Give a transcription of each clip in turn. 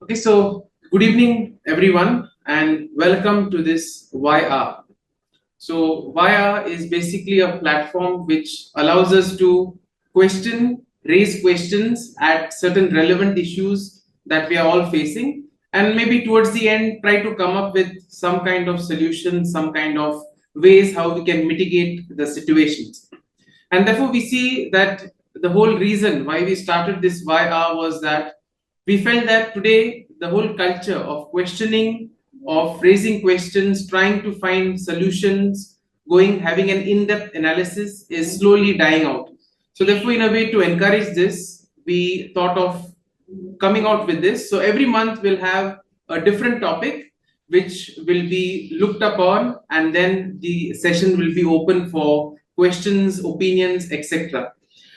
Okay, so good evening, everyone, and welcome to this YR. So, YR is basically a platform which allows us to raise questions at certain relevant issues that we are all facing, and maybe towards the end, try to come up with some kind of solution, some kind of ways how we can mitigate the situations. And therefore, we see that the whole reason why we started this YR was that we felt that today the whole culture of questioning, of raising questions, trying to find solutions, having an in-depth analysis is slowly dying out. So therefore, in a way to encourage this, we thought of coming out with this. So every month we'll have a different topic which will be looked upon, and then the session will be open for questions, opinions, etc.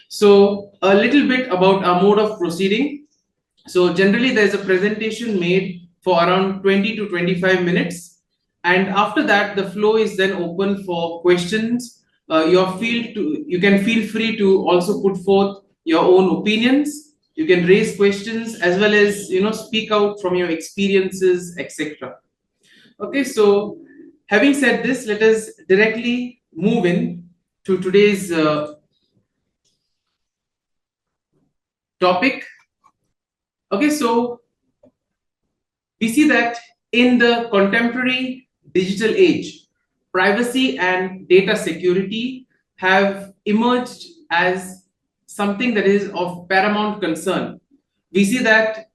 So a little bit about our mode of proceeding. So generally there's a presentation made for around 20 to 25 minutes, and after that the flow is then open for questions. You can feel free to also put forth your own opinions. You can raise questions as well as speak out from your experiences, etc. Okay, so having said this, let us directly move in to today's topic. Okay, so we see that in the contemporary digital age, privacy and data security have emerged as something that is of paramount concern. We see that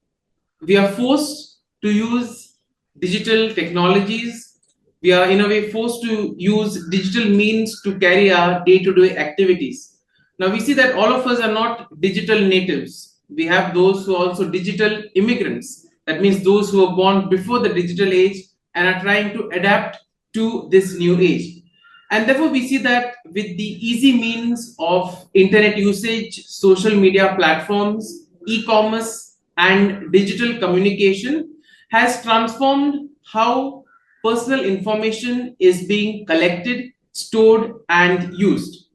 we are forced to use digital technologies. We are, in a way, forced to use digital means to carry our day-to-day activities. Now, we see that all of us are not digital natives. We have those who are also digital immigrants. That means those who were born before the digital age and are trying to adapt to this new age. And therefore, we see that with the easy means of internet usage, social media platforms, e-commerce, and digital communication has transformed how personal information is being collected, stored, and used.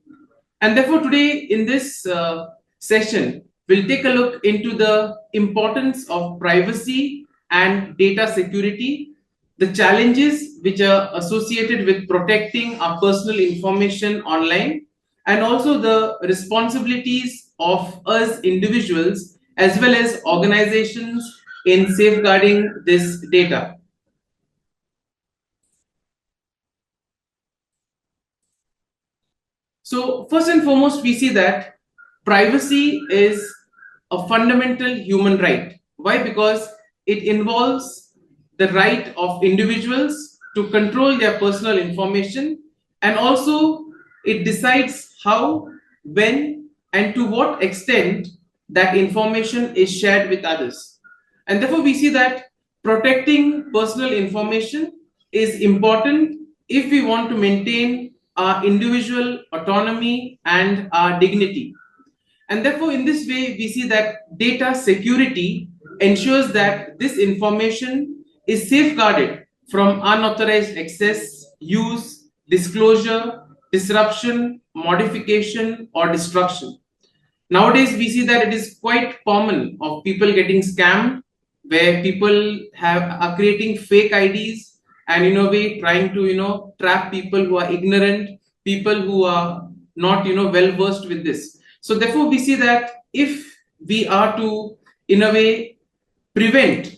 And therefore, today in this session, we'll take a look into the importance of privacy and data security, the challenges which are associated with protecting our personal information online, and also the responsibilities of us individuals as well as organizations in safeguarding this data. So, first and foremost, we see that privacy is a fundamental human right. Why? Because it involves the right of individuals to control their personal information, and also it decides how, when, and to what extent that information is shared with others. And therefore, we see that protecting personal information is important if we want to maintain our individual autonomy and our dignity. And therefore, in this way, we see that data security ensures that this information is safeguarded from unauthorized access, use, disclosure, disruption, modification, or destruction. Nowadays, we see that it is quite common of people getting scammed, where people are creating fake IDs and in a way trying to trap people who are ignorant, people who are not well versed with this. So therefore, we see that if we are to in a way prevent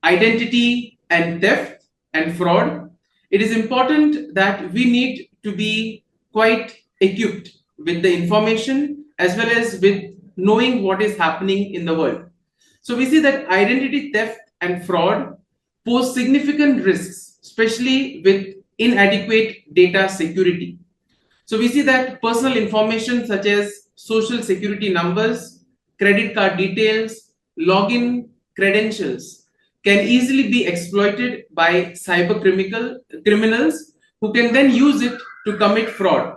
identity and theft and fraud, it is important that we need to be quite equipped with the information as well as with knowing what is happening in the world. So we see that identity theft and fraud pose significant risks, especially with inadequate data security. So we see that personal information such as social security numbers, credit card details, login credentials can easily be exploited by criminals who can then use it to commit fraud.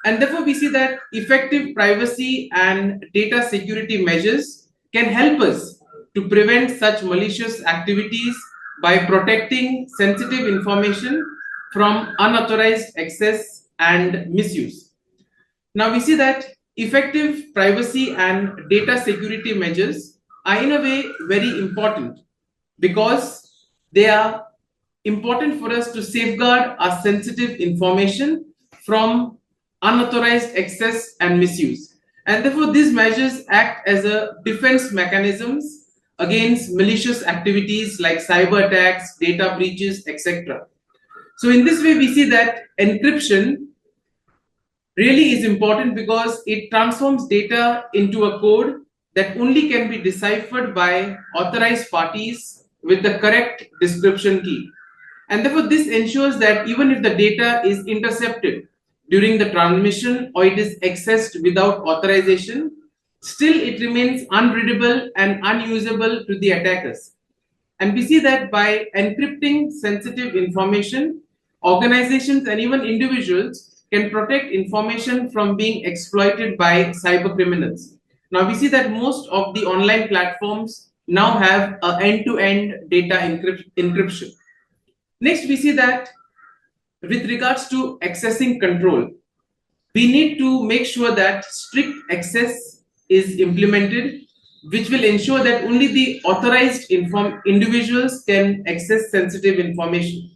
And therefore, we see that effective privacy and data security measures can help us to prevent such malicious activities by protecting sensitive information from unauthorized access and misuse. Now, we see that effective privacy and data security measures are in a way very important because they are important for us to safeguard our sensitive information from unauthorized access and misuse. And therefore, these measures act as a defense mechanisms against malicious activities like cyber attacks, data breaches, etc. So in this way, we see that encryption really is important because it transforms data into a code that only can be deciphered by authorized parties with the correct description key. And therefore, this ensures that even if the data is intercepted during the transmission or it is accessed without authorization, still it remains unreadable and unusable to the attackers. And we see that by encrypting sensitive information, organizations and even individuals can protect information from being exploited by cyber criminals. Now we see that most of the online platforms now have an end-to-end data encryption. Next, we see that with regards to accessing control, we need to make sure that strict access is implemented, which will ensure that only the authorized individuals can access sensitive information.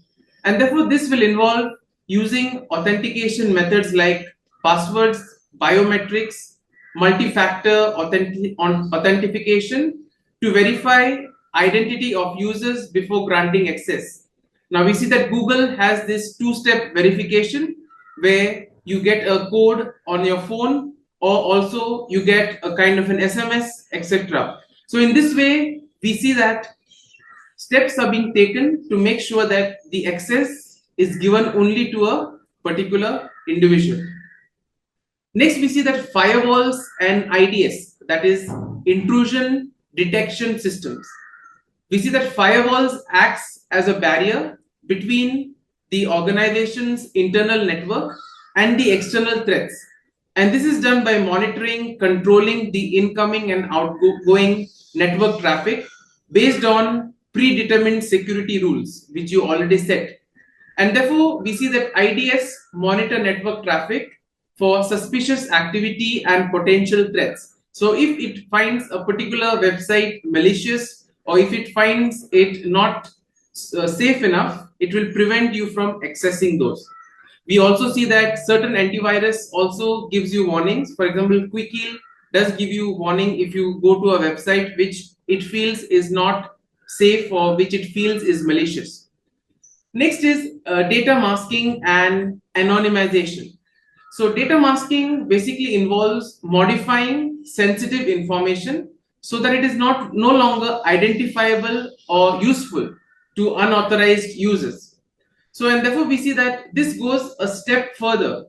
And therefore, this will involve using authentication methods like passwords, biometrics, multi-factor authentication to verify identity of users before granting access. Now we see that Google has this two-step verification where you get a code on your phone or also you get a kind of an SMS, etc. So in this way, we see that steps are being taken to make sure that the access is given only to a particular individual. Next, we see that firewalls and IDS, that is intrusion detection systems. We see that firewalls acts as a barrier between the organization's internal network and the external threats. And this is done by monitoring, controlling the incoming and outgoing network traffic based on predetermined security rules, which you already set. And therefore, we see that IDS monitor network traffic for suspicious activity and potential threats. So if it finds a particular website malicious, or if it finds it not safe enough, it will prevent you from accessing those. We also see that certain antivirus also gives you warnings. For example, Quick Heal does give you warning if you go to a website which it feels is not safe or which it feels is malicious. Next is data masking and anonymization. So data masking basically involves modifying sensitive information so that it is no longer identifiable or useful to unauthorized users. So, and therefore we see that this goes a step further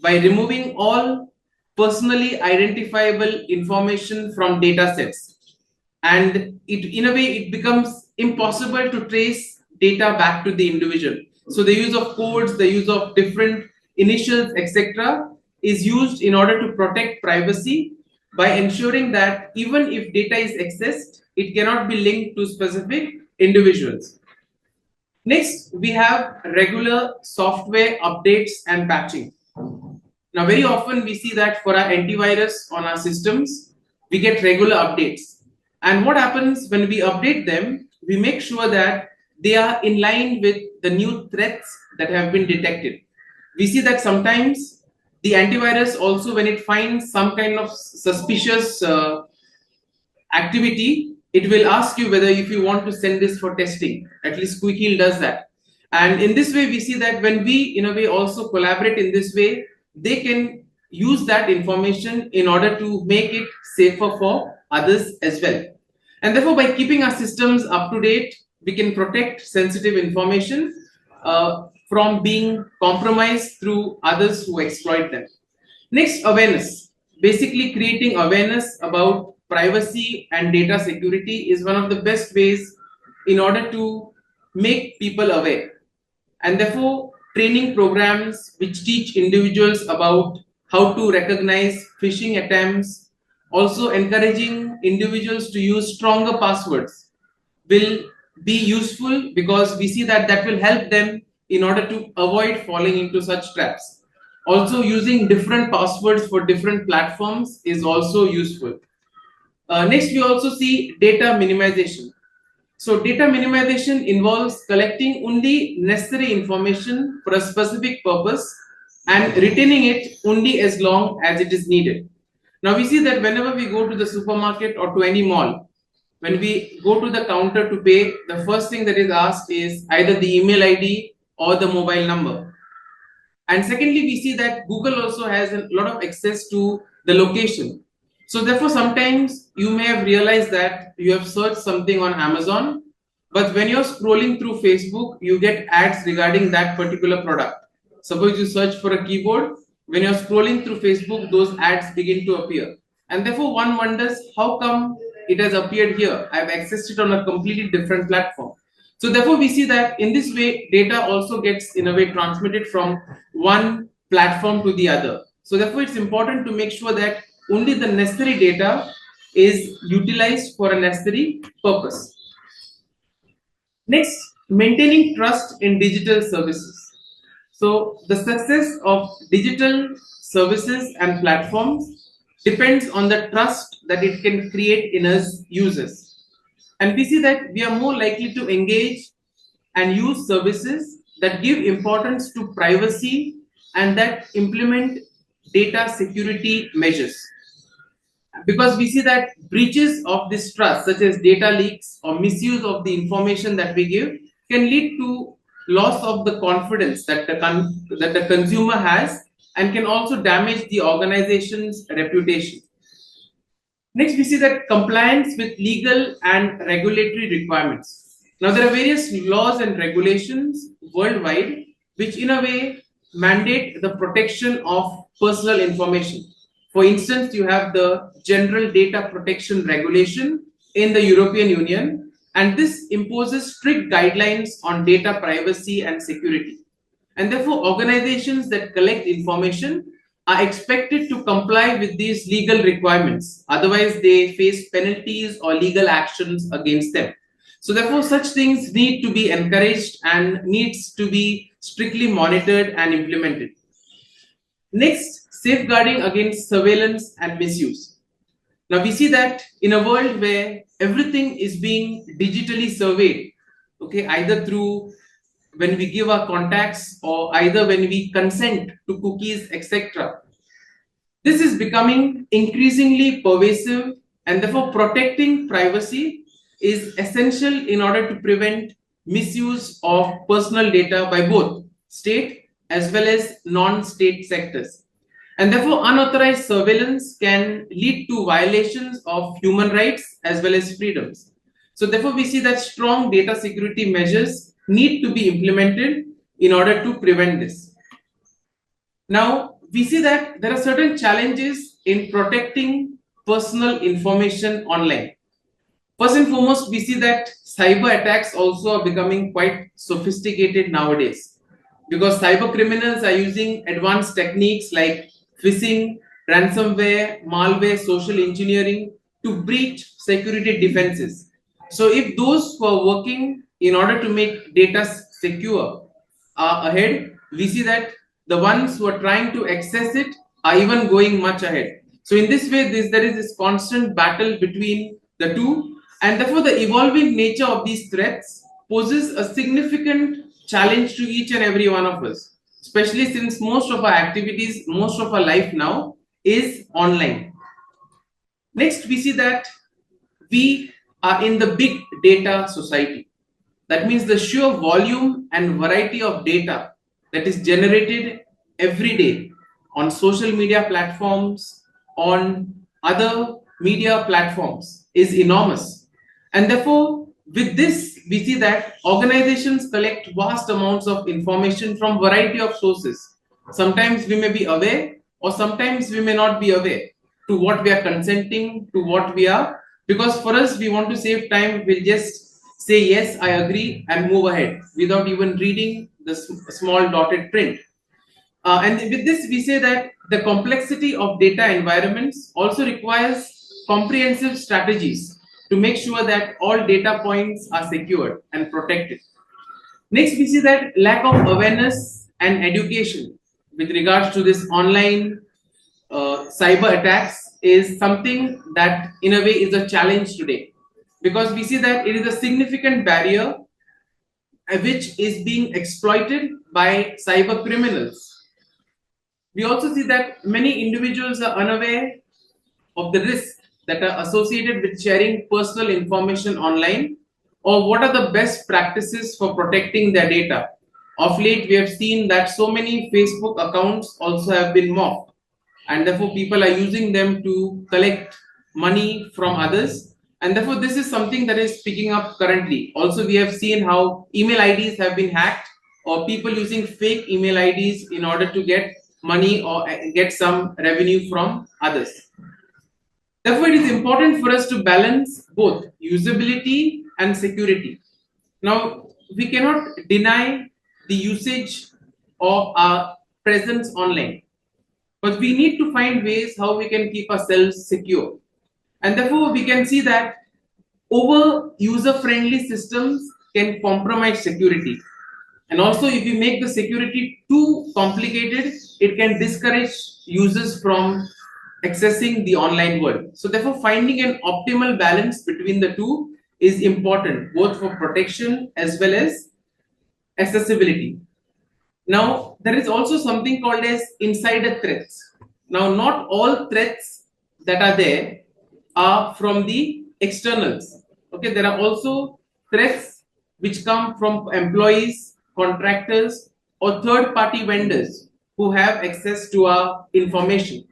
by removing all personally identifiable information from data sets. And in a way, it becomes impossible to trace data back to the individual. So the use of codes, the use of different initials, etc., is used in order to protect privacy by ensuring that even if data is accessed, it cannot be linked to specific individuals. Next, we have regular software updates and patching. Now, very often we see that for our antivirus on our systems, we get regular updates. And what happens when we update them, we make sure that they are in line with the new threats that have been detected. We see that sometimes the antivirus also, when it finds some kind of suspicious activity, it will ask you whether if you want to send this for testing. At least Quick Heal does that. And in this way, we see that when we, in a way, also collaborate in this way, they can use that information in order to make it safer for others as well. And therefore, by keeping our systems up to date, we can protect sensitive information from being compromised through others who exploit them. Next, awareness. Basically, creating awareness about privacy and data security is one of the best ways in order to make people aware. And therefore, training programs which teach individuals about how to recognize phishing attempts, also encouraging individuals to use stronger passwords will be useful, because we see that that will help them in order to avoid falling into such traps. Also, using different passwords for different platforms is also useful. Next, we also see data minimization. So data minimization involves collecting only necessary information for a specific purpose and retaining it only as long as it is needed. Now we see that whenever we go to the supermarket or to any mall, when we go to the counter to pay, the first thing that is asked is either the email ID or the mobile number. And secondly, we see that Google also has a lot of access to the location. So therefore, sometimes you may have realized that you have searched something on Amazon, but when you're scrolling through Facebook, you get ads regarding that particular product. Suppose you search for a keyboard, when you're scrolling through Facebook, those ads begin to appear. And therefore, one wonders how come it has appeared here. I've accessed it on a completely different platform. So therefore, we see that in this way, data also gets in a way transmitted from one platform to the other. So therefore, it's important to make sure that only the necessary data is utilized for a necessary purpose. Next, maintaining trust in digital services. So the success of digital services and platforms depends on the trust that it can create in us users. And we see that we are more likely to engage and use services that give importance to privacy and that implement data security measures. Because we see that breaches of this trust, such as data leaks or misuse of the information that we give, can lead to loss of the confidence that the consumer has and can also damage the organization's reputation. Next, we see that compliance with legal and regulatory requirements. Now, there are various laws and regulations worldwide which, in a way, mandate the protection of personal information. For instance, you have the General Data Protection Regulation in the European Union, and this imposes strict guidelines on data privacy and security. And therefore, organizations that collect information are expected to comply with these legal requirements. Otherwise, they face penalties or legal actions against them. So therefore, such things need to be encouraged and needs to be strictly monitored and implemented. Next, safeguarding against surveillance and misuse. Now we see that in a world where everything is being digitally surveyed, okay, either through when we give our contacts or either when we consent to cookies, etc. This is becoming increasingly pervasive, and therefore protecting privacy is essential in order to prevent misuse of personal data by both state as well as non-state sectors. And therefore, unauthorized surveillance can lead to violations of human rights as well as freedoms. So therefore, we see that strong data security measures need to be implemented in order to prevent this. Now, we see that there are certain challenges in protecting personal information online. First and foremost, we see that cyber attacks also are becoming quite sophisticated nowadays, because cyber criminals are using advanced techniques like phishing, ransomware, malware, social engineering to breach security defenses. So if those who are working in order to make data secure are ahead, we see that the ones who are trying to access it are even going much ahead. So in this way, there is this constant battle between the two, and therefore the evolving nature of these threats poses a significant challenge to each and every one of us, especially since most of our activities, most of our life now is online. Next, we see that we are in the big data society. That means the sheer volume and variety of data that is generated every day on social media platforms, on other media platforms is enormous. And therefore, with this, we see that organizations collect vast amounts of information from variety of sources. Sometimes we may be aware, or sometimes we may not be aware to what we are consenting, to what we are, because for us, we want to save time, we'll just say, yes, I agree, and move ahead without even reading the small dotted print. And with this, we say that the complexity of data environments also requires comprehensive strategies to make sure that all data points are secured and protected. Next, we see that lack of awareness and education with regards to this online cyber attacks is something that in a way is a challenge today, because we see that it is a significant barrier which is being exploited by cyber criminals. We also see that many individuals are unaware of the risks that are associated with sharing personal information online, or what are the best practices for protecting their data. Of late, we have seen that so many Facebook accounts also have been mocked, and therefore people are using them to collect money from others. And therefore, this is something that is picking up currently. Also, we have seen how email IDs have been hacked, or people using fake email IDs in order to get money or get some revenue from others. Therefore, it is important for us to balance both usability and security. Now, we cannot deny the usage of our presence online, but we need to find ways how we can keep ourselves secure. And therefore, we can see that over user-friendly systems can compromise security. And also, if you make the security too complicated, it can discourage users from accessing the online world. So therefore, finding an optimal balance between the two is important, both for protection as well as accessibility. Now, there is also something called as insider threats. Now, not all threats that are there are from the externals. Okay, there are also threats which come from employees, contractors, or third-party vendors who have access to our information.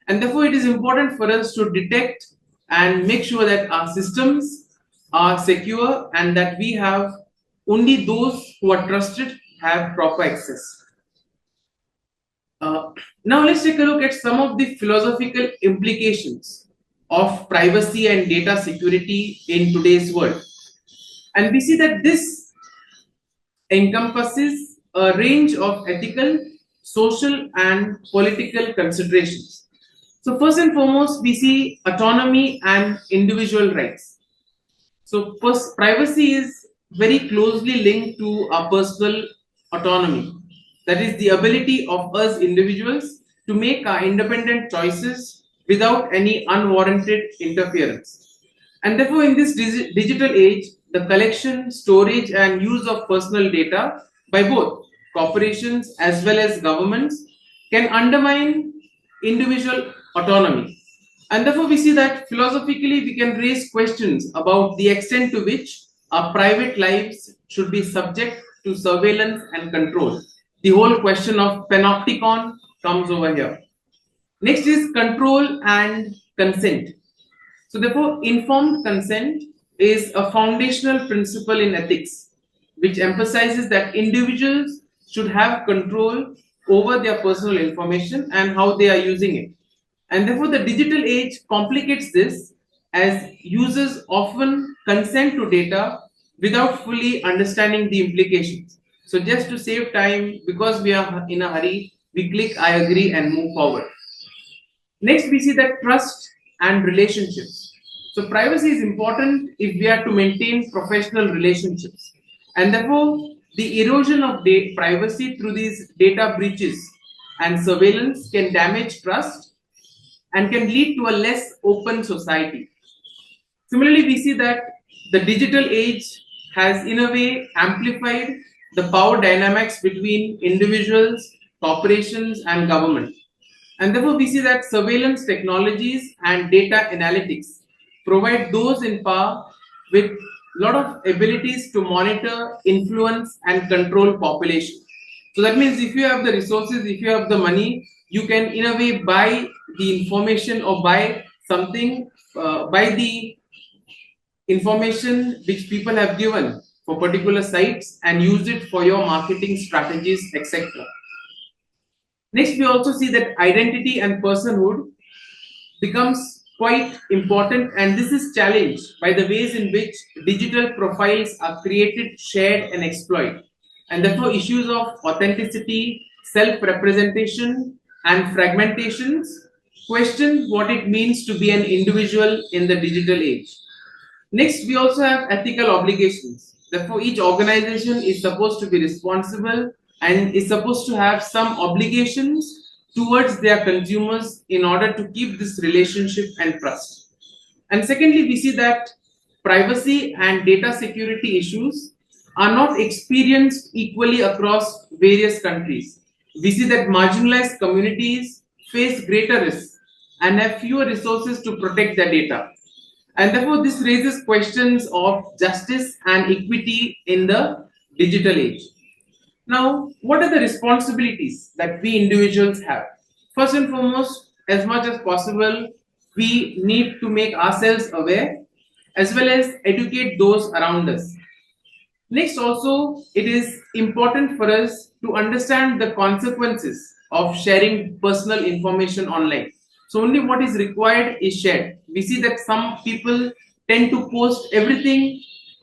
And therefore, it is important for us to detect and make sure that our systems are secure and that we have only those who are trusted have proper access. Now, let's take a look at some of the philosophical implications of privacy and data security in today's world. And we see that this encompasses a range of ethical, social, and political considerations. So first and foremost, we see autonomy and individual rights. So first, privacy is very closely linked to our personal autonomy. That is the ability of us individuals to make our independent choices without any unwarranted interference. And therefore, in this digital age, the collection, storage, and use of personal data by both corporations as well as governments can undermine individual autonomy. And therefore, we see that philosophically we can raise questions about the extent to which our private lives should be subject to surveillance and control. The whole question of panopticon comes over here. Next is control and consent. So therefore, informed consent is a foundational principle in ethics, which emphasizes that individuals should have control over their personal information and how they are using it. And therefore, the digital age complicates this, as users often consent to data without fully understanding the implications. So just to save time, because we are in a hurry, we click I agree and move forward. Next, we see that trust and relationships. So privacy is important if we are to maintain professional relationships. And therefore, the erosion of privacy through these data breaches and surveillance can damage trust and can lead to a less open society. Similarly, we see that the digital age has in a way amplified the power dynamics between individuals, corporations, and government. And therefore, we see that surveillance technologies and data analytics provide those in power with a lot of abilities to monitor, influence, and control population. So that means if you have the resources, if you have the money, you can in a way buy the information or buy something, buy the information which people have given for particular sites and use it for your marketing strategies, etc. Next, we also see that identity and personhood becomes quite important, and this is challenged by the ways in which digital profiles are created, shared, and exploited. And therefore, issues of authenticity, self-representation, and fragmentations question what it means to be an individual in the digital age. Next, we also have ethical obligations. Therefore, each organization is supposed to be responsible and is supposed to have some obligations towards their consumers in order to keep this relationship and trust. And secondly, we see that privacy and data security issues are not experienced equally across various countries. We see that marginalized communities face greater risks and have fewer resources to protect their data. And therefore, this raises questions of justice and equity in the digital age. Now, what are the responsibilities that we individuals have? First and foremost, as much as possible, we need to make ourselves aware as well as educate those around us. Next, also, it is important for us to understand the consequences of sharing personal information online. So, only what is required is shared. We see that some people tend to post everything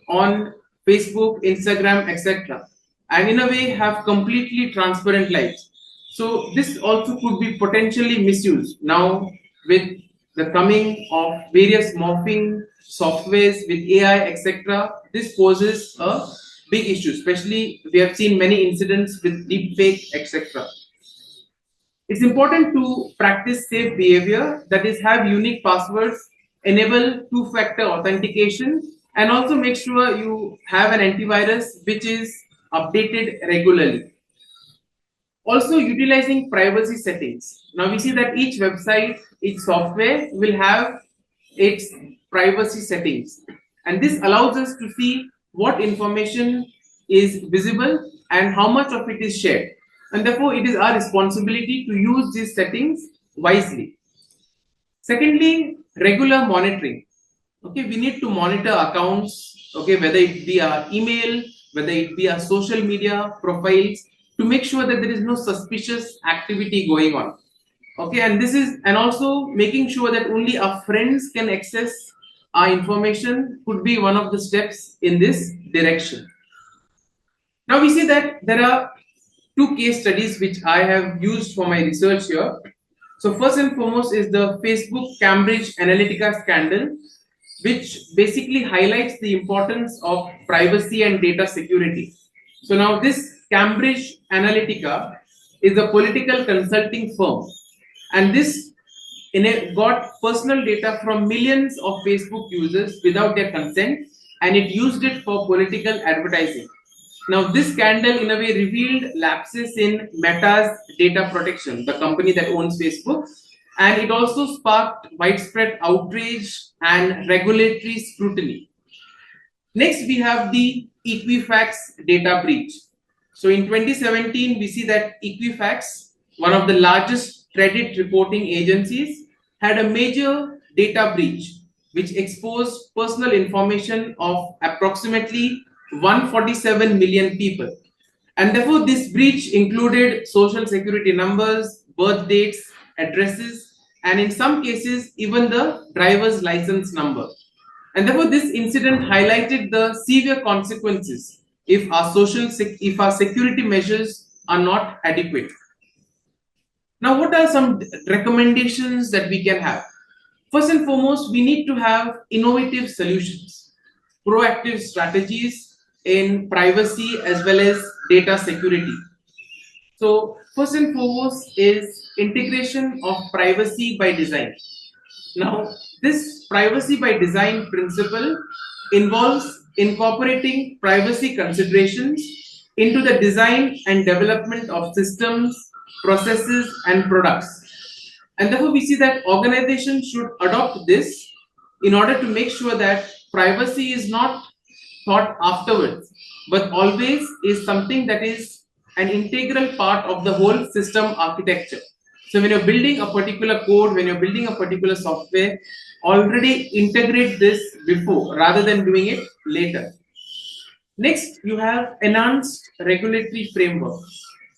on Facebook, Instagram, etc., and in a way have completely transparent lives. So, this also could be potentially misused now with the coming of various morphing softwares with AI, etc. This poses a big issue, especially we have seen many incidents with deepfake, etc. It's important to practice safe behavior, that is, have unique passwords, enable two-factor authentication, and also make sure you have an antivirus which is updated regularly. Also, utilizing privacy settings. Now we see that each website, each software will have its privacy settings, and this allows us to see what information is visible and how much of it is shared, and therefore it is our responsibility to use these settings wisely. Secondly, regular monitoring. Okay, we need to monitor accounts, okay, whether it be our email, whether it be our social media profiles, to make sure that there is no suspicious activity going on. Okay, and also making sure that only our friends can access our information could be one of the steps in this direction. Now we see that there are two case studies which I have used for my research here. So first and foremost is the Facebook Cambridge Analytica scandal, which basically highlights the importance of privacy and data security. So now this Cambridge Analytica is a political consulting firm, and this got personal data from millions of Facebook users without their consent, and it used it for political advertising. Now this scandal in a way revealed lapses in Meta's data protection, the company that owns Facebook, and it also sparked widespread outrage and regulatory scrutiny. Next, we have the Equifax data breach. So in 2017, we see that Equifax, one of the largest credit reporting agencies, had a major data breach which exposed personal information of approximately 147 million people. And therefore, this breach included social security numbers, birth dates, addresses, and in some cases, even the driver's license number. And therefore, this incident highlighted the severe consequences if our security measures are not adequate. Now, what are some recommendations that we can have? First and foremost, we need to have innovative solutions, proactive strategies in privacy as well as data security. So, first and foremost is integration of privacy by design. Now, this privacy by design principle involves incorporating privacy considerations into the design and development of systems, processes, and products. And therefore, we see that organizations should adopt this in order to make sure that privacy is not thought afterwards, but always is something that is an integral part of the whole system architecture. So when you're building a particular code, when you're building a particular software, already integrate this before rather than doing it later. Next, you have enhanced regulatory framework.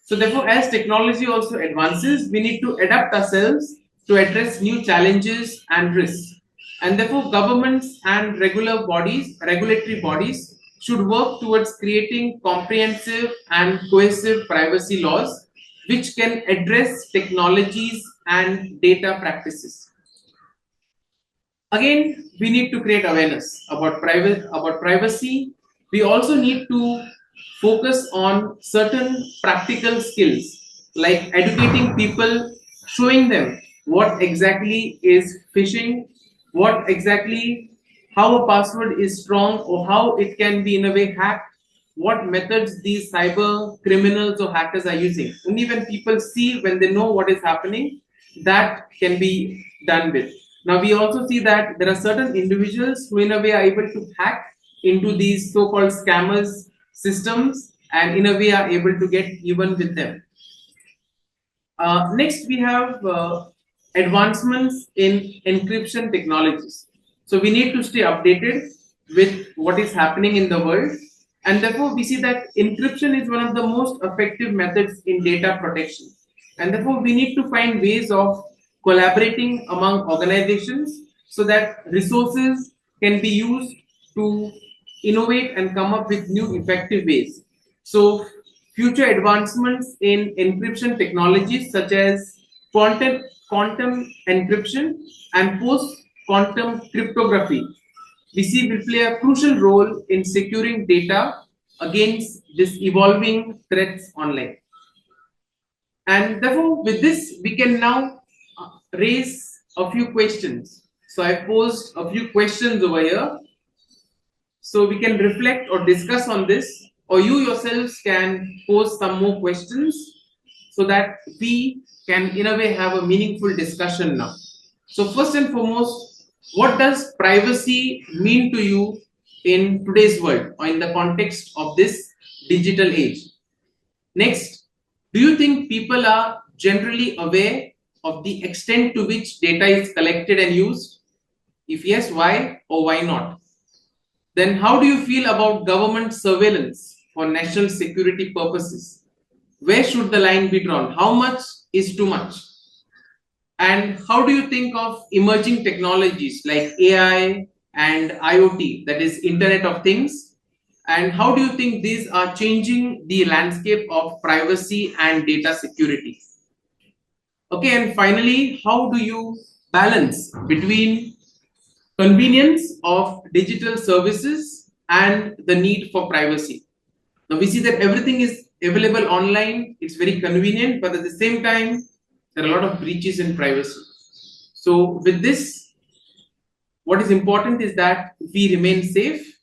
So therefore, as technology also advances, we need to adapt ourselves to address new challenges and risks. And therefore, governments and regulatory bodies should work towards creating comprehensive and cohesive privacy laws which can address technologies and data practices. Again, we need to create awareness about privacy. We also need to focus on certain practical skills like educating people, showing them what exactly is phishing, what exactly how a password is strong or how it can be in a way hacked, what methods these cyber criminals or hackers are using. Only when people see, when they know what is happening, that can be done with. Now we also see that there are certain individuals who in a way are able to hack into these so-called scammers systems and in a way are able to get even with them. Next, we have advancements in encryption technologies. So we need to stay updated with what is happening in the world, and therefore we see that encryption is one of the most effective methods in data protection. And therefore we need to find ways of collaborating among organizations so that resources can be used to innovate and come up with new effective ways. So future advancements in encryption technologies such as quantum encryption and post-quantum cryptography, we see will play a crucial role in securing data against this evolving threats online. And therefore, with this, we can now raise a few questions. So I posed a few questions over here. So we can reflect or discuss on this, or you yourselves can pose some more questions so that we can, in a way, have a meaningful discussion now. So, first and foremost, what does privacy mean to you in today's world or in the context of this digital age? Next, do you think people are generally aware of the extent to which data is collected and used? If yes, why or why not? Then how do you feel about government surveillance for national security purposes? Where should the line be drawn? How much is too much? And how do you think of emerging technologies like AI and IoT, that is Internet of Things? And how do you think these are changing the landscape of privacy and data security? Okay, and finally, how do you balance between convenience of digital services and the need for privacy? Now we see that everything is available online, it's very convenient, but at the same time, there are a lot of breaches in privacy. So with this, what is important is that we remain safe.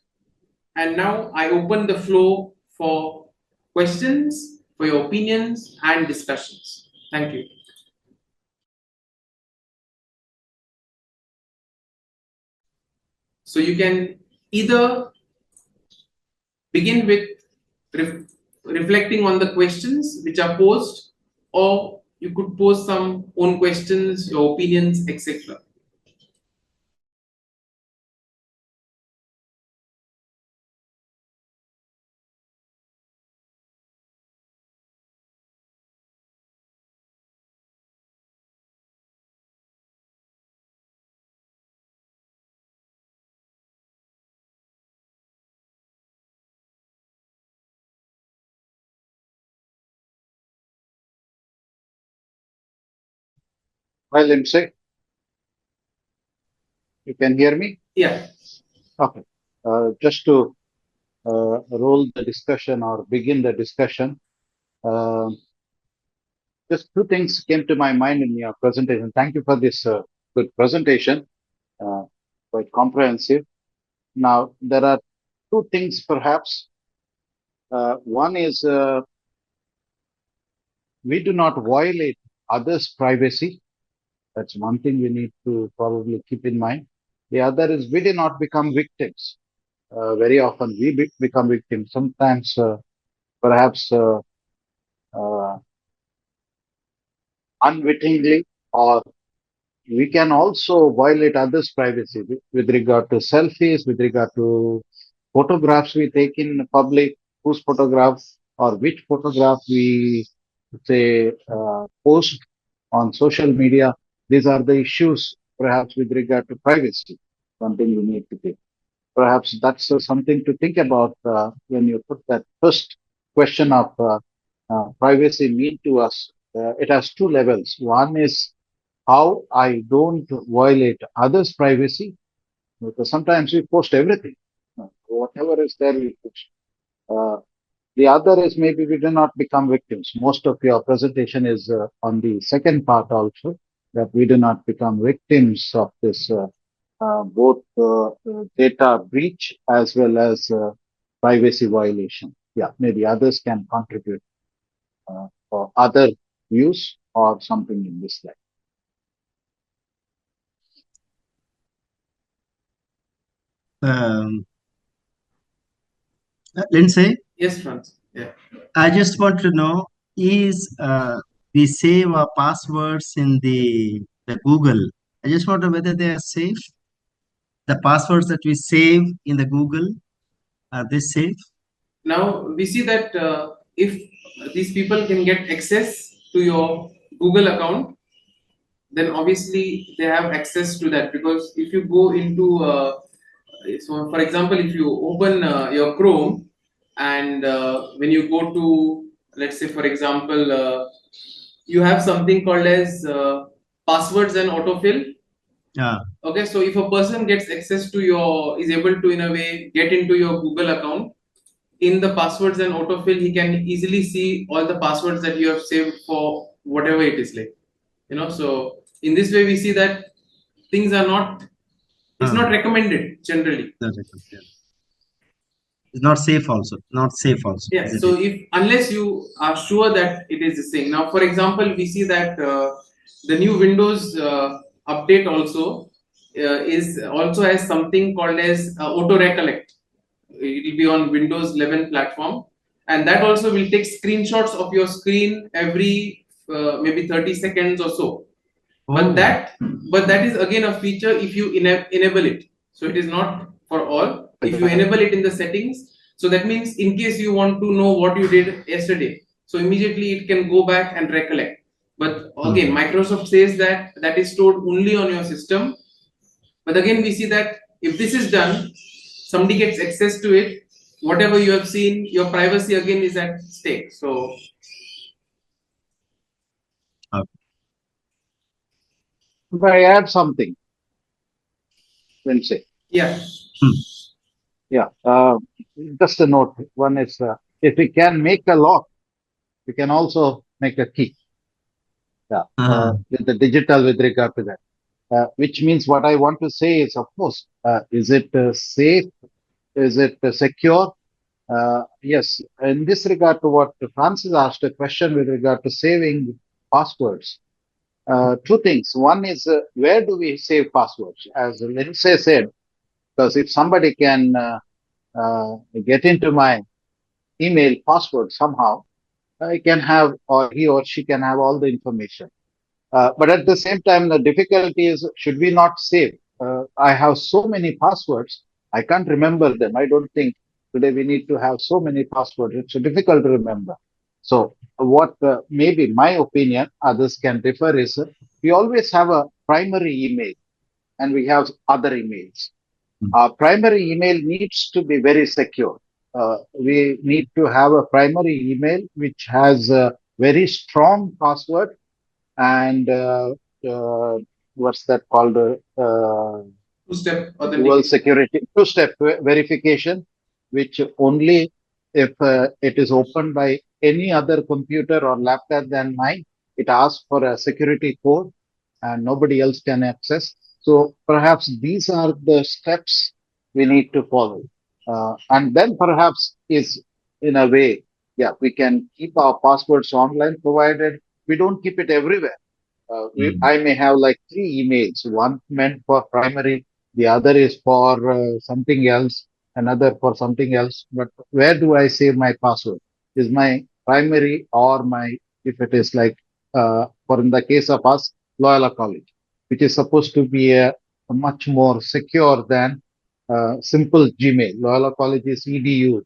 And now I open the floor for questions, for your opinions and discussions. Thank you. So you can either begin with reflecting on the questions which are posed, or you could pose some own questions, your opinions, etc. Hi, Lindsay. You can hear me? Yeah. Okay. Just to roll the discussion or begin the discussion, uh, just two things came to my mind in your presentation. Thank you for this good presentation, uh, quite comprehensive. Now, there are two things perhaps. One is we do not violate others' privacy. That's one thing we need to probably keep in mind. The other is we do not become victims. Very often we become victims. Sometimes, perhaps uh, unwittingly, or we can also violate others' privacy with regard to selfies, with regard to photographs we take in public, whose photograph or which photograph we say post on social media. These are the issues, perhaps, with regard to privacy. Something we need to take. Perhaps that's something to think about when you put that first question of privacy mean to us. It has two levels. One is how I don't violate others' privacy, because sometimes we post everything. Whatever is there, we post. Uh, the other is maybe we do not become victims. Most of your presentation is on the second part also, that we do not become victims of this both data breach as well as privacy violation. Yeah, maybe others can contribute for other views or something in this line. Um, Lindsay, Yes, Franz. Yeah. I just want to know is we save our passwords in the Google. I just wonder whether they are safe. The passwords that we save in the Google, are they safe? Now we see that if these people can get access to your Google account, then obviously they have access to that, because if you go into so for example, if you open your Chrome, and when you go to, let's say for example, you have something called as passwords and autofill. Yeah. Okay, so if a person gets access to your, is able to in a way get into your Google account, in the passwords and autofill, he can easily see all the passwords that you have saved for whatever it is, like, so in this way we see that things are not, it's not recommended generally. That's it, yeah. It's not safe also. Not safe also, Yeah, isn't so it? if unless you are sure that it is the same. Now for example, we see that the new Windows update also is also has something called as auto recollect. It will be on Windows 11 platform, and that also will take screenshots of your screen every maybe 30 seconds or so. but Oh, that but that is again a feature if you enable it, so it is not for all. If you enable it in the settings, so that means in case you want to know what you did yesterday, so immediately it can go back and recollect. But again, Microsoft says that that is stored only on your system. But again, we see that if this is done, somebody gets access to it, whatever you have seen, your privacy again is at stake. So okay. If I add something, Lindsay. yeah. Hmm. Yeah, just a note. One is if we can make a lock, we can also make a key. Yeah, with the digital with regard to that. Which means what I want to say is, of course, is it safe? Is it secure? Yes. In this regard to what Francis asked, a question with regard to saving passwords. Two things. One is where do we save passwords? As Lindsay said, because if somebody can get into my email password somehow, I can have, or he or she can have all the information. But at the same time, the difficulty is, should we not save? I have so many passwords, I can't remember them. I don't think today we need to have so many passwords. It's difficult to remember. So, what maybe my opinion, others can differ, is we always have a primary email and we have other emails. Our primary email needs to be very secure. We need to have a primary email which has a very strong password and what's that called? Two-step Dual authentication. security, two-step verification, which only if it is opened by any other computer or laptop than mine, it asks for a security code and nobody else can access. So perhaps these are the steps we need to follow. And then perhaps is in a way, yeah, we can keep our passwords online provided we don't keep it everywhere. I may have like three emails, one meant for primary, the other is for something else, another for something else. But where do I save my password? Is my primary or my, if it is like, for in the case of us, Loyola College, which is supposed to be a much more secure than simple Gmail. Loyola College is EDU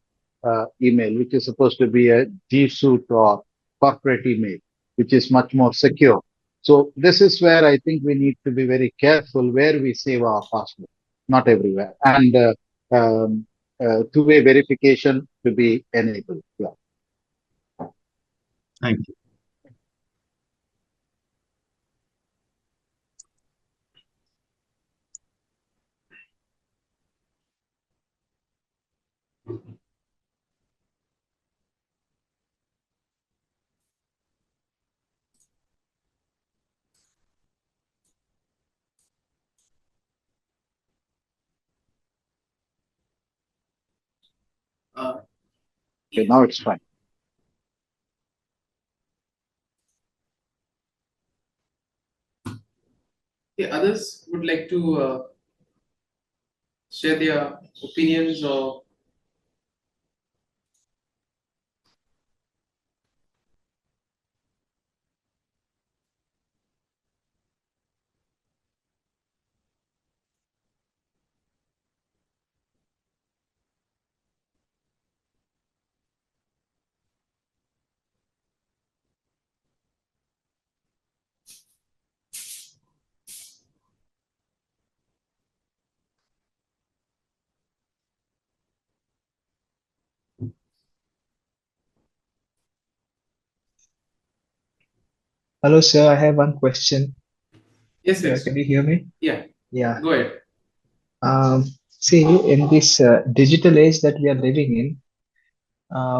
email, which is supposed to be a G Suite or corporate email, which is much more secure. So this is where I think we need to be very careful where we save our password, not everywhere, and two-way verification to be enabled. Yeah. Thank you. Okay, now it's fine. Okay, others would like to share their opinions or Hello, sir. I have one question. yes, Yeah, yes, can you hear me? yeah, Yeah. go ahead. See, in this digital age that we are living in,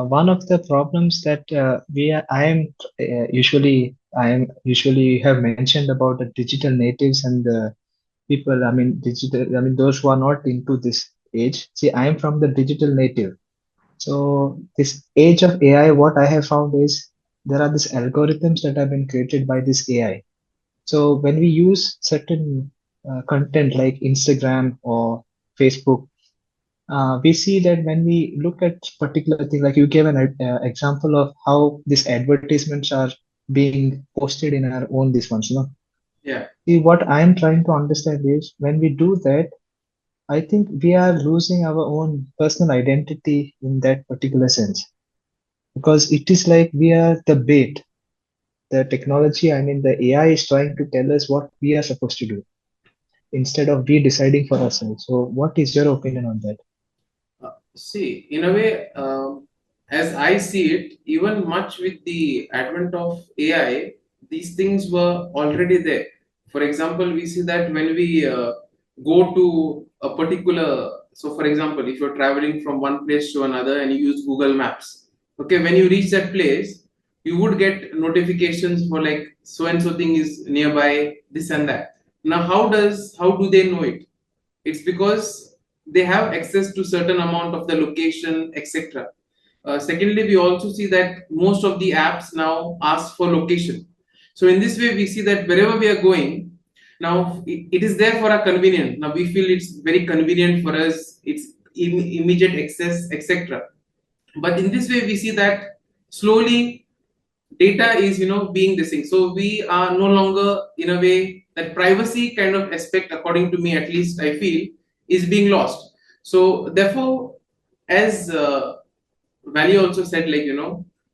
one of the problems that I am usually have mentioned about the digital natives and the people. I mean, digital. I mean, those who are not into this age. See, I am from the digital native. So this age of AI, what I have found is there are these algorithms that have been created by this AI. So when we use certain content like Instagram or Facebook, we see that when we look at particular things, like you gave an example of how these advertisements are being posted in our own this ones, you know. Yeah, See, what I am trying to understand is when we do that, I think we are losing our own personal identity in that particular sense because it is like we are the bait. The technology, I mean, the AI is trying to tell us what we are supposed to do instead of we deciding for ourselves. So, what is your opinion on that? see, in a way, as I see it, even much with the advent of AI, these things were already there. For example, we see that when we go to a particular, so for example, if you're traveling from one place to another and you use Google Maps, okay, when you reach that place, you would get notifications for like so and so thing is nearby, this and that. Now, how do they know it? It's because they have access to certain amount of the location, etc. Secondly, we also see that most of the apps now ask for location. So in this way we see that wherever we are going now, it is there for our convenience. Now we feel it's very convenient for us, it's immediate access, etc. But in this way we see that slowly data is being this thing, so we are no longer, in a way, that privacy kind of aspect, according to me at least, I feel is being lost. So therefore, as Valley also said, like,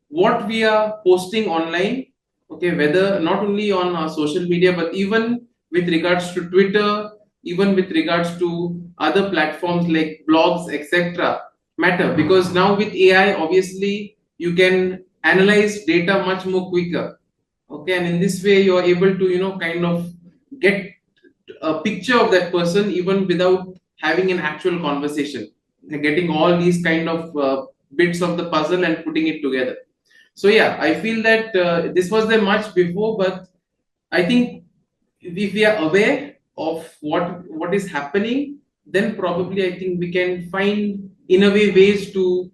what we are posting online, okay, whether not only on social media, but even with regards to Twitter, even with regards to other platforms like blogs, etc., matter, because now with AI, obviously, you can analyze data much more quicker, okay, and in this way, you are able to, kind of get a picture of that person even without having an actual conversation. They're getting all these kind of bits of the puzzle and putting it together. So yeah, I feel that this was there much before, but I think if we are aware of what is happening, then probably I think we can find, in a way, ways to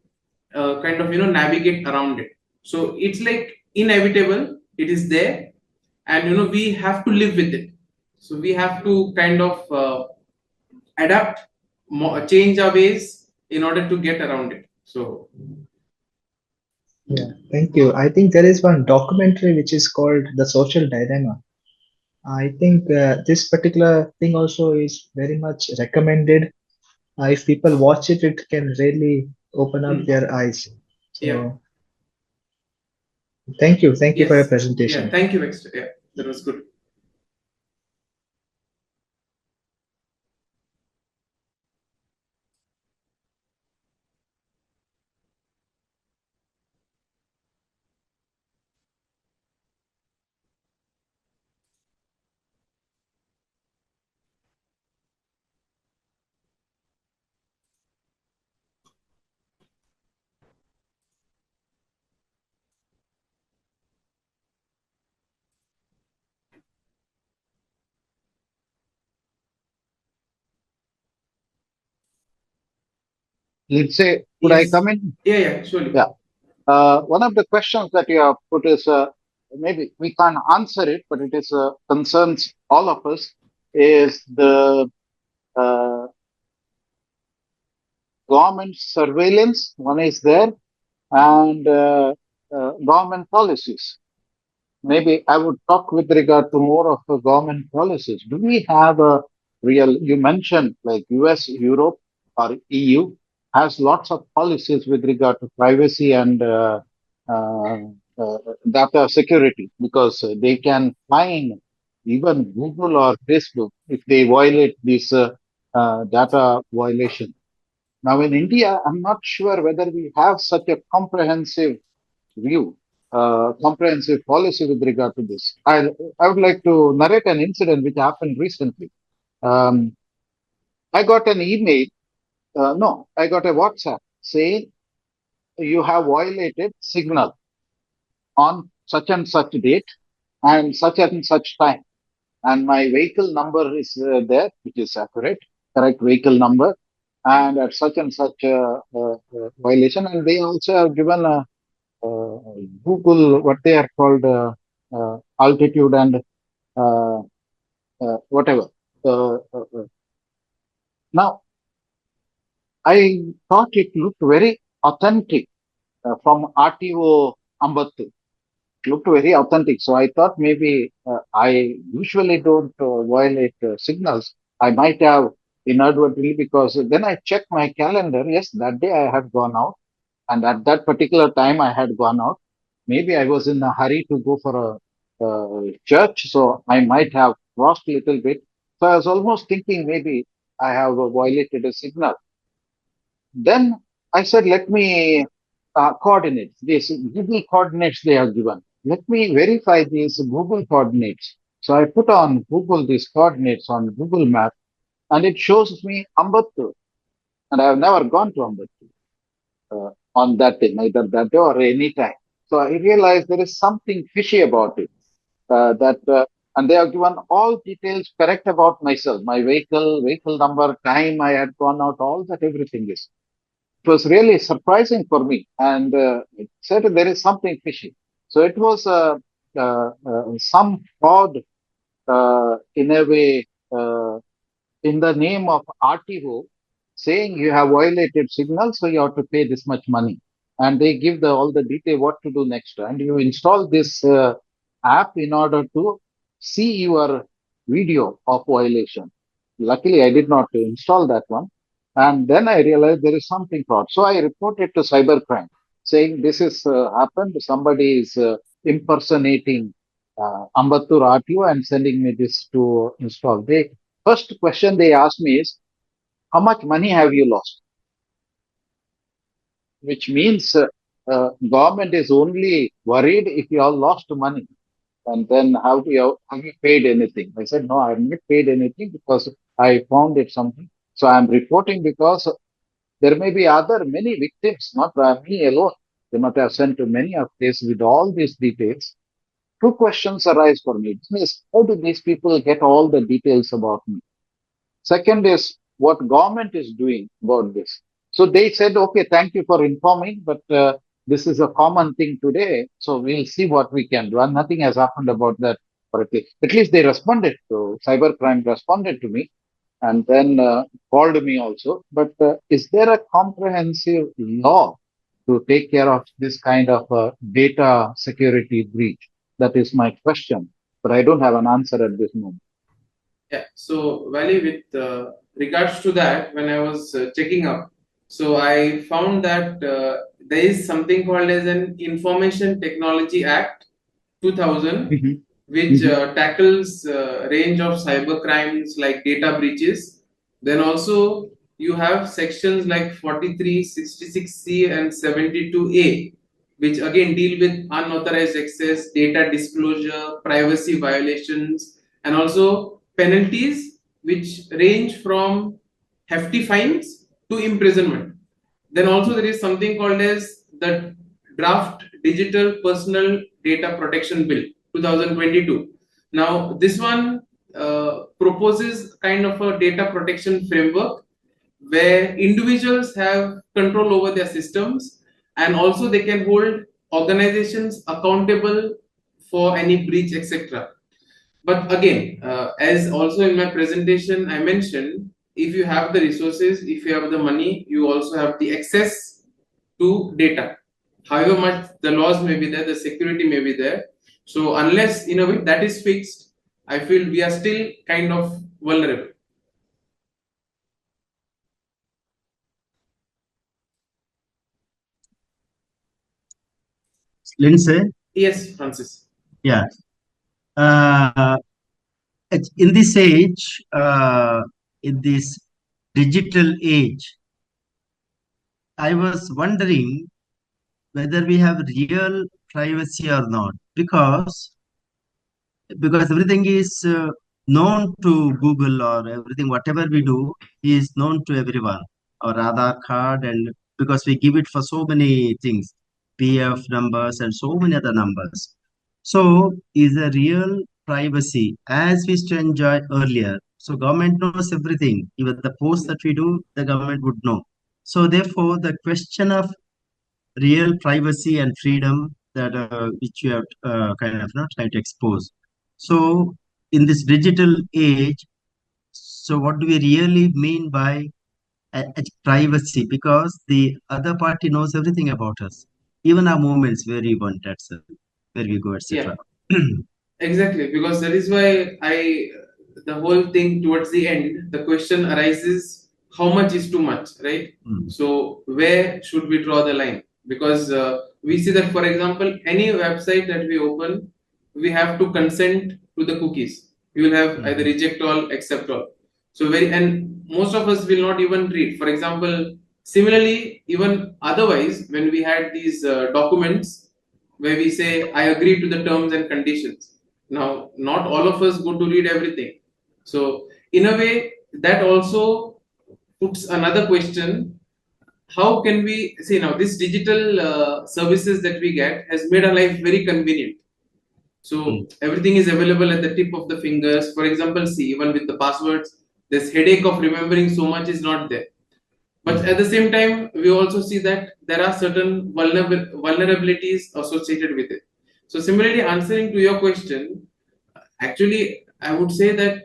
kind of navigate around it. So it's like inevitable, it is there, and we have to live with it. So we have to kind of adapt, change our ways in order to get around it. So Yeah, thank you. I think there is one documentary which is called The Social Dilemma. I think this particular thing also is very much recommended. If people watch it, it can really open up mm, their eyes. yeah, So, thank you. Thank you for your yes, yeah, presentation. thank you, Extra. Yeah, that was good. Let's say, could I Yes, come in? yeah, yeah, surely. Yeah. One of the questions that you have put is maybe we can't answer it, but it is concerns all of us. Is the uh, government surveillance? One is there, and government policies. Maybe I would talk with regard to more of the government policies. Do we have a real, you mentioned like US, Europe, or EU has lots of policies with regard to privacy and uh, uh, data security because they can fine even Google or Facebook if they violate this data violation. Now in India, I'm not sure whether we have such a comprehensive view, comprehensive policy with regard to this. I would like to narrate an incident which happened recently. Um, I got an email, no, I got a WhatsApp saying you have violated signal on such and such date and such time. And my vehicle number is there, which is accurate, correct vehicle number, and at such and such violation. And they also have given a uh, Google, what they are called, altitude and uh, whatever. Now, I thought it looked very authentic from RTO Ambattu. Looked very authentic. So I thought maybe I usually don't violate signals. I might have inadvertently because then I checked my calendar. Yes, that day I had gone out, and at that particular time I had gone out. Maybe I was in a hurry to go for a church, so I might have crossed a little bit. So I was almost thinking maybe I have violated a signal. Then I said, let me coordinate this Google coordinates they have given. Let me verify these Google coordinates. So I put on Google these coordinates on Google Map, and it shows me Ambattur, and I have never gone to Ambattur on that day, neither that day or any time. So I realized there is something fishy about it. And they have given all details correct about myself, my vehicle number, time I had gone out, all that everything is. It was really surprising for me, and it said there is something fishy. So it was some fraud in a way. In the name of RTO saying you have violated signal, so you have to pay this much money. And they give all the detail what to do next. And you install this app in order to see your video of violation. Luckily, I did not install that one. And then I realized there is something fraud. So I reported to cybercrime saying this is happened. Somebody is impersonating Ambattur RTO and sending me this to install. They first question they ask me is, how much money have you lost? Which means government is only worried if you have lost money. And then have you paid anything? I said, no, I have not paid anything because I found it something. So I'm reporting because there may be other many victims, not me alone. They must have sent to many of this with all these details. Two questions arise for me. One is, how do these people get all the details about me? Second is what government is doing about this. So they said, okay, thank you for informing, but this is a common thing today. So we'll see what we can do. And nothing has happened about that. At least they responded to cybercrime, responded to me, and then called me also. But is there a comprehensive law to take care of this kind of data security breach? That is my question, but I don't have an answer at this moment. Yeah. So, Valley, with regards to that, when I was checking up, so I found that there is something called as an Information Technology Act 2000, Mhm. which Mhm. tackles range of cyber crimes like data breaches. Then also you have sections like 43, 66C and 72A, which again deal with unauthorized access, data disclosure, privacy violations, and also penalties which range from hefty fines to imprisonment. Then also there is something called as the draft digital personal data protection bill 2022. Now this one proposes kind of a data protection framework where individuals have control over their systems and also they can hold organizations accountable for any breach, etc. But again, as also in my presentation I mentioned, if you have the resources, if you have the money, you also have the access to data. However much the laws may be there, the security may be there. So unless in a way that is fixed, I feel we are still kind of vulnerable. Lindsay, Yes, Francis. yeah. Uh, in this age, in this digital age, I was wondering whether we have real privacy or not, because everything is known to Google, or everything whatever we do is known to everyone. Our Aadhaar card, and because we give it for so many things, PF numbers and so many other numbers. So is a real privacy as we used to enjoy earlier. So government knows everything. Even the posts that we do, the government would know. So therefore, the question of real privacy and freedom that which you have kind of not trying to expose. So in this digital age, so what do we really mean by privacy? Because the other party knows everything about us, even our movements, where we went, etc., where we go, Yeah, etc. exactly. Because that is why the whole thing towards the end, the question arises: how much is too much, right? Mm. So where should we draw the line? Because we see that, for example, any website that we open, we have to consent to the cookies. You will have either Mhm. reject all, accept all. So very, and most of us will not even read. For example, similarly, even otherwise, when we had these documents where we say I agree to the terms and conditions. Now, not all of us go to read everything. So, in a way, that also puts another question: how can we see now this digital services that we get has made our life very convenient. Mm. So everything is available at the tip of the fingers. For example, see, even with the passwords, this headache of remembering so much is not there. But Mhm. at the same time, we also see that there are certain vulnerabilities associated with it. So, similarly, answering to your question, actually, I would say that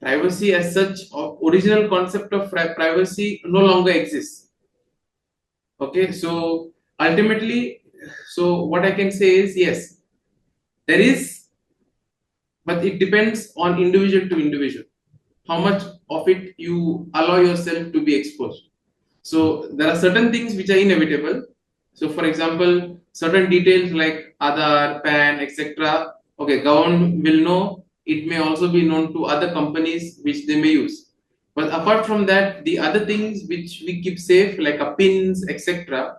privacy as such, or original concept of privacy, no longer exists. Okay, so ultimately, so what I can say is yes, there is, but it depends on individual to individual. How much of it you allow yourself to be exposed. So there are certain things which are inevitable. So for example, certain details like Aadhaar, PAN, etc. Okay, government will know. It may also be known to other companies which they may use. But apart from that, the other things which we keep safe, like a pins, etc.,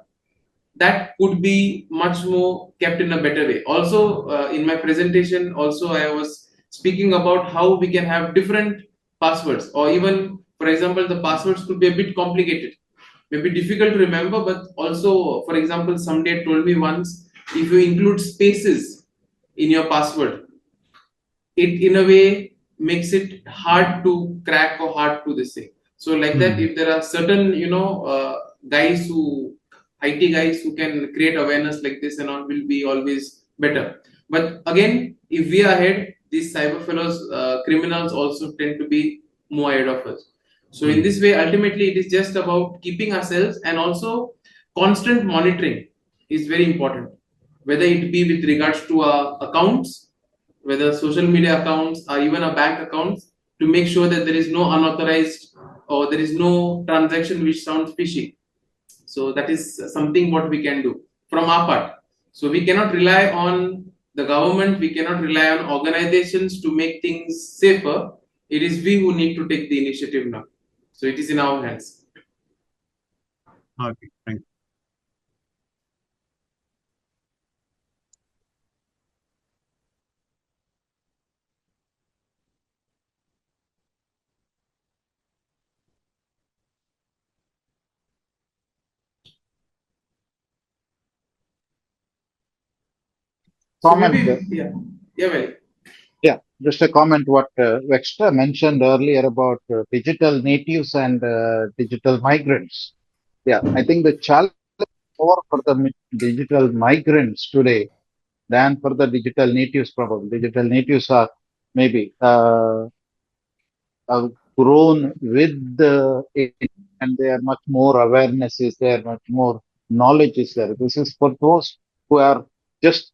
that could be much more kept in a better way. Also, in my presentation, also I was speaking about how we can have different passwords, or even, for example, the passwords could be a bit complicated, maybe difficult to remember, but also, for example, somebody told me once, if you include spaces in your password, it in a way makes it hard to crack or hard to this thing. So like that, Mm. if there are certain guys who IT guys who can create awareness like this and all, will be always better. But again, if we are ahead, these cyber fellows, criminals also tend to be more ahead of us. So in Mm. this way, ultimately, it is just about keeping ourselves, and also constant monitoring is very important, whether it be with regards to our accounts, whether social media accounts or even our bank accounts, to make sure that there is no unauthorized or there is no transaction which sounds fishy. So that is something what we can do from our part. So we cannot rely on the government, we cannot rely on organizations to make things safer. It is we who need to take the initiative now. So it is in our hands. Okay, thank you. So Comment. maybe, yeah, yeah, well, Yeah, just a comment what Vextra mentioned earlier about digital natives and digital migrants. Yeah, I think the challenge more for the digital migrants today than for the digital natives. Probably digital natives are maybe have grown with it, and they are much more awareness is there, much more knowledge is there. This is for those who are just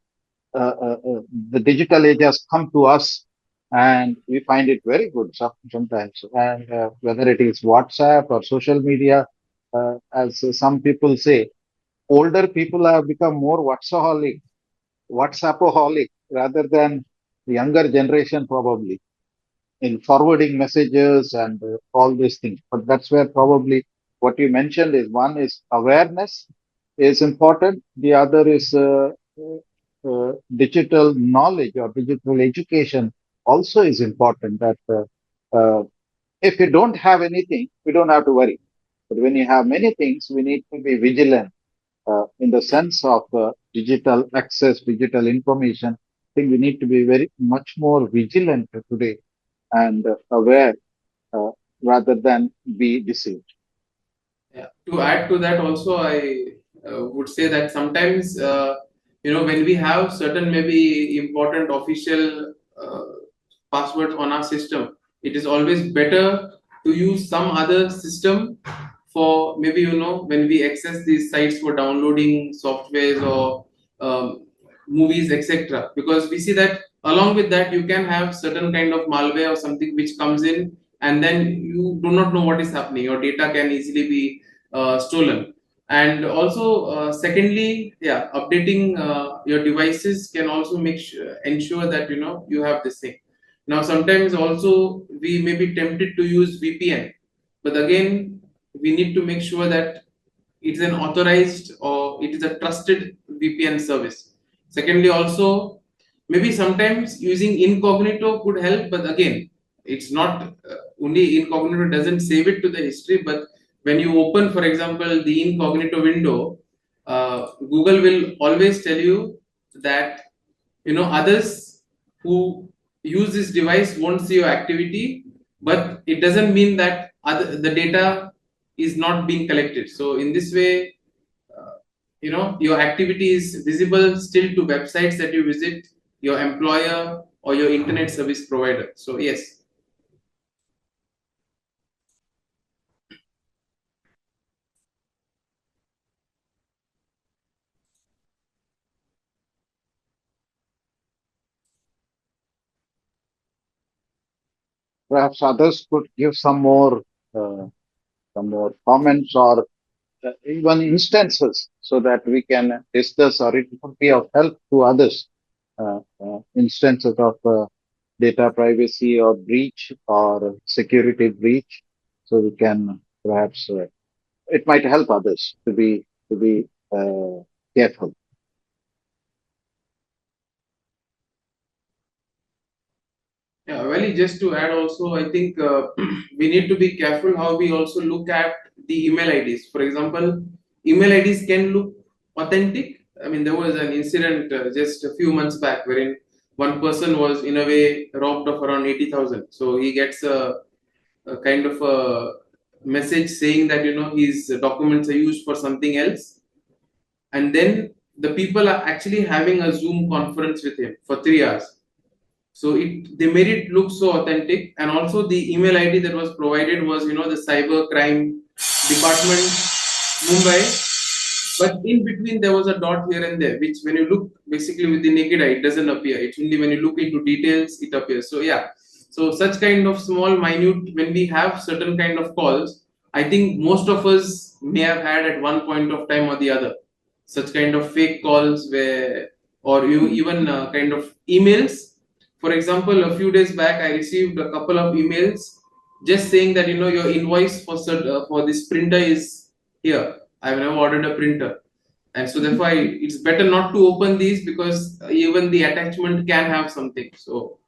the digital age has come to us, and we find it very good sometimes. And whether it is WhatsApp or social media, as some people say, older people have become more WhatsAppaholic rather than the younger generation probably in forwarding messages and all these things. But that's where probably what you mentioned is one is awareness is important. The other is digital knowledge or digital education also is important. That if you don't have anything, we don't have to worry. But when you have many things, we need to be vigilant in the sense of digital access, digital information. I think we need to be very much more vigilant today and aware uh, rather than be deceived. Yeah. To add to that, also, I would say that sometimes, when we have certain maybe important official passwords on our system, it is always better to use some other system for maybe, when we access these sites for downloading softwares or movies, etc. Because we see that along with that, you can have certain kind of malware or something which comes in, and then you do not know what is happening. Your data can easily be stolen. And also, secondly, yeah, updating your devices can also ensure that you have this thing. Now, sometimes also we may be tempted to use VPN, but again, we need to make sure that it's an authorized or it is a trusted VPN service. Secondly, also maybe sometimes using incognito could help, but again, it's not only incognito doesn't save it to the history, but when you open, for example, the incognito window, Google will always tell you that others who use this device won't see your activity, but it doesn't mean that the data is not being collected. So in this way, your activity is visible still to websites that you visit, your employer or your internet service provider. So yes. Perhaps others could give some more comments or even instances so that we can discuss or it could be of help to others. Instances of data privacy or breach or security breach, so we can perhaps it might help others to be careful. Yeah, well, just to add also, I think we need to be careful how we also look at the email IDs. For example, email IDs can look authentic. I mean, there was an incident just a few months back wherein one person was in a way robbed of around 80,000. So he gets a kind of a message saying that his documents are used for something else, and then the people are actually having a Zoom conference with him for 3 hours. So they made it look so authentic, and also the email ID that was provided was the cyber crime department, Mumbai. But in between there was a dot here and there, which when you look basically with the naked eye, it doesn't appear. It's only when you look into details it appears. So yeah, so such kind of small, minute, when we have certain kind of calls, I think most of us may have had at one point of time or the other such kind of fake calls where, or you even kind of emails. For example, a few days back, I received a couple of emails just saying that your invoice for this printer is here. I've never ordered a printer, and so therefore it's better not to open these because even the attachment can have something. So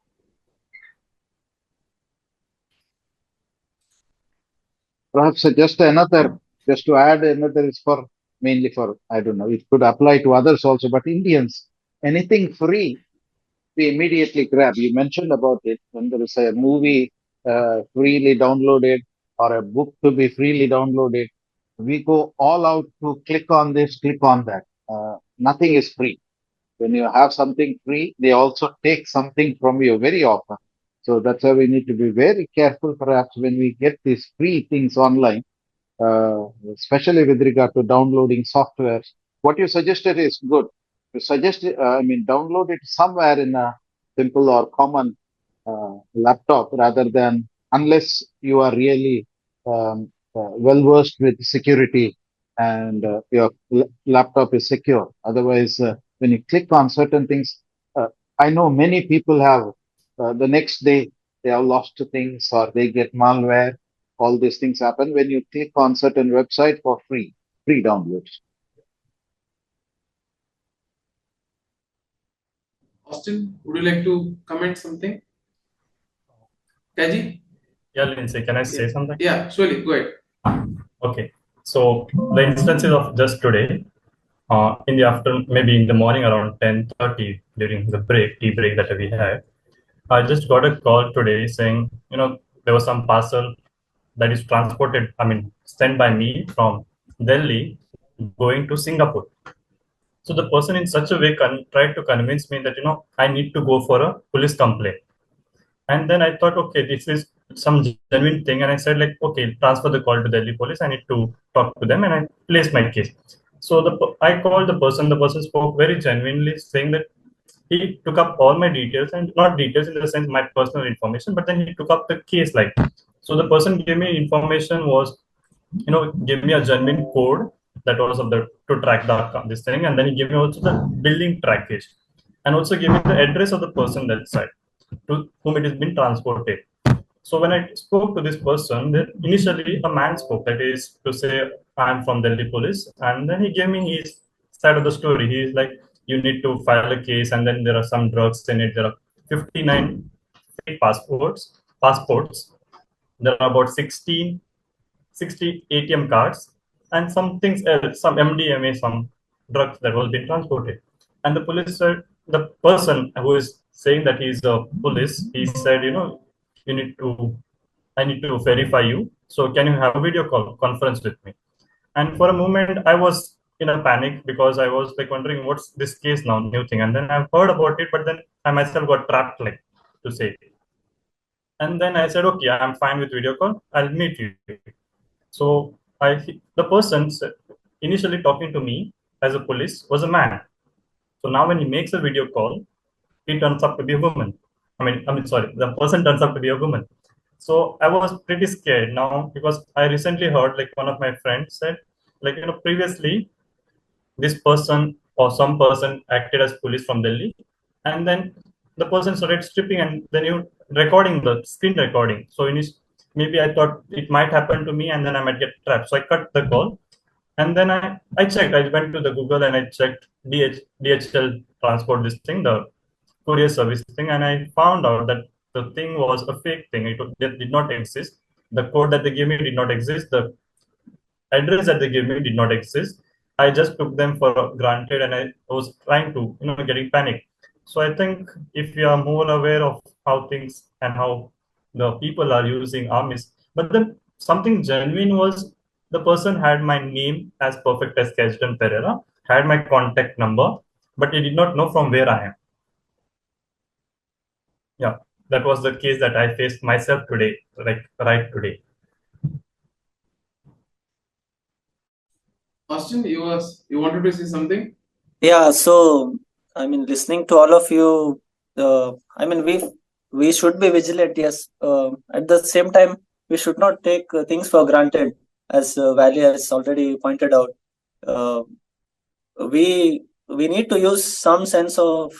Perhaps just to add another is for mainly for, I don't know, it could apply to others also, but Indians, anything free, we immediately grab. You mentioned about it when there is a movie freely downloaded or a book to be freely downloaded. we go all out to click on this, click on that. Nothing is free. When you have something free, they also take something from you very often. So that's why we need to be very careful, perhaps, when we get these free things online, especially with regard to downloading softwares. What you suggested is good. You suggested, download it somewhere in a simple or common laptop rather than, unless you are really well versed with security and your laptop is secure. Otherwise, when you click on certain things, I know many people have the next day they have lost things or they get malware. All these things happen when you click on certain website for free downloads. Austin, would you like to comment something? Kaji? Yeah, Lindsay, can I say something? Yeah, surely, go ahead. Okay. So the instances of just today, in the afternoon, maybe in the morning around 10:30 during the tea break that we had, I just got a call today saying, there was some parcel that is transported, sent by me from Delhi going to Singapore. So the person in such a way tried to convince me that, I need to go for a police complaint. And then I thought, okay, this is some genuine thing. And I said, like, okay, transfer the call to Delhi police. I need to talk to them. And I placed my case. So I called the person. The person spoke very genuinely, saying that he took up all my details, and not details in the sense my personal information, but then he took up the case like. So the person gave me information was, gave me a genuine code that was of the to track this thing, and then he gave me also the building trackage, and also gave me the address of the person that side to whom it has been transported. So when I spoke to this person, then initially a man spoke, that is to say, I'm from Delhi police, and then he gave me his side of the story. He is like, you need to file a case, and then there are some drugs in it. There are 59 fake passports. There are about 60 ATM cards, and some things else, some MDMA, some drugs that was being transported. And the police said, the person who is saying that he's a police, he said, you need to, I need to verify you. So can you have a video call conference with me? And for a moment, I was in a panic because I was like wondering what's this case now, new thing. And then I've heard about it, but then I myself got trapped, like to say. And then I said, okay, I'm fine with video call. I'll meet you. So the person initially talking to me as a police was a man. So now when he makes a video call, he turns up to be a woman. Sorry, the person turns up to be a woman. So I was pretty scared now because I recently heard, like, one of my friends said, like, previously this person or some person acted as police from Delhi, and then the person started stripping and then you recording the screen recording. So maybe I thought it might happen to me and then I might get trapped. So I cut the call, and then I checked. I went to the Google and I checked DHL transport, this thing, the courier service thing, and I found out that the thing was a fake thing. It did not exist. The code that they gave me did not exist. The address that they gave me did not exist. I just took them for granted, and I was trying to, getting panic. So I think if we are more aware of how things and how the people are using armies, but then something genuine was the person had my name as perfect as Kajdan Pereira, had my contact number, but he did not know from where I am. Yeah, that was the case that I faced myself today, like right today. Austin, you wanted to say something? Yeah, so listening to all of you, we should be vigilant. Yes, at the same time, we should not take things for granted, as Valley has already pointed out. Uh, we need to use some sense of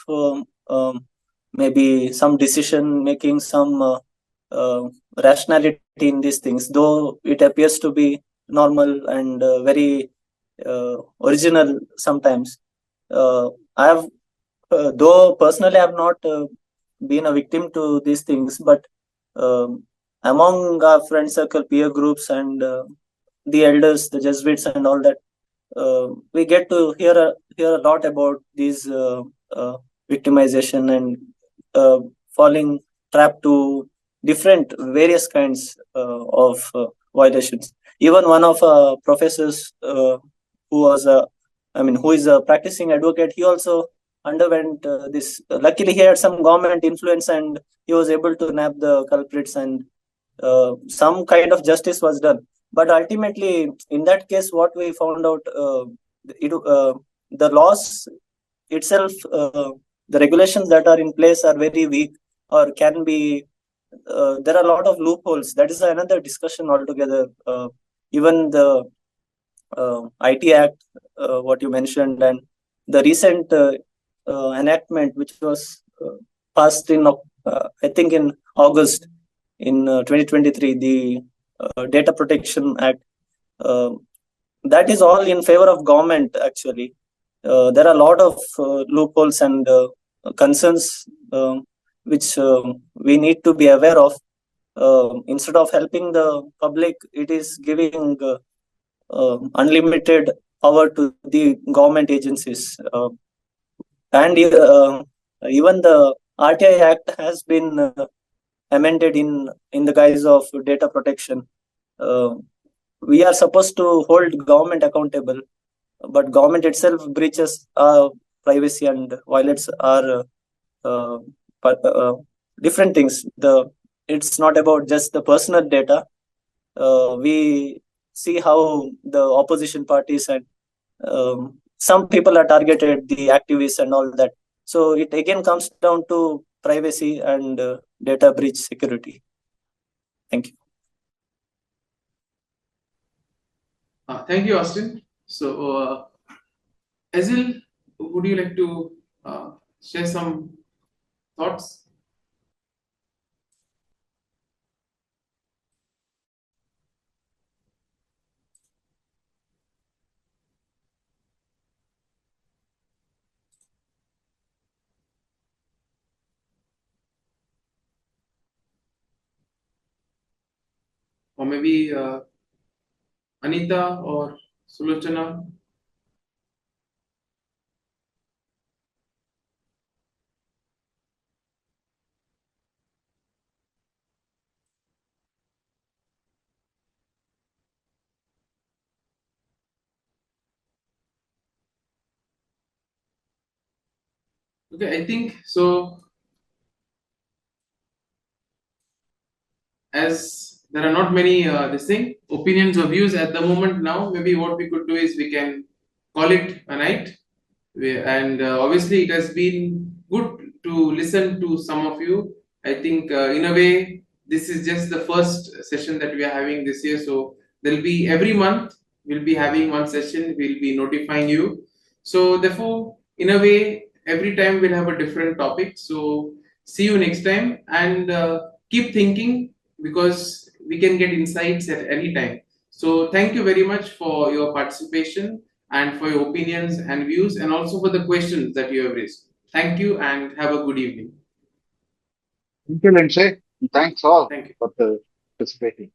maybe some decision making, some rationality in these things, though it appears to be normal and very original sometimes. I have, though personally, I have not been a victim to these things, but among our friend circle, peer groups, and the elders, the Jesuits, and all that, we get to hear a lot about these victimization and falling trap to different various kinds of violations. even one of professors who is a practicing advocate, he also underwent this. Luckily, he had some government influence and he was able to nab the culprits, and some kind of justice was done. But ultimately, in that case, what we found out, the laws itself, the regulations that are in place are very weak, or can be. There are a lot of loopholes. That is another discussion altogether. Even the IT Act, what you mentioned, and the recent enactment, which was passed in, I think, in August in 2023, the Data Protection Act. That is all in favor of government, actually. There are a lot of loopholes and concerns which we need to be aware of. Instead of helping the public, it is giving unlimited power to the government agencies. And even the RTI Act has been amended in the guise of data protection. We are supposed to hold government accountable, but government itself breaches our privacy and violates our different things. It's not about just the personal data. We see how the opposition parties and some people are targeted, the activists and all that. So it again comes down to privacy and data breach security. Thank you. Thank you, Austin. So, Azil, would you like to share some thoughts? Or maybe Anita or Sulochana? Okay, I think so. As there are not many opinions or views at the moment now, maybe what we could do is we can call it a night. And obviously, it has been good to listen to some of you. I think, in a way, this is just the first session that we are having this year. So there'll be every month we'll be having one session. We'll be notifying you. So therefore, in a way, every time we'll have a different topic. So see you next time, and keep thinking, because we can get insights at any time. So thank you very much for your participation and for your opinions and views, and also for the questions that you have raised. Thank you and have a good evening. Thank you, Lindsay. Thanks all Thank you. for participating.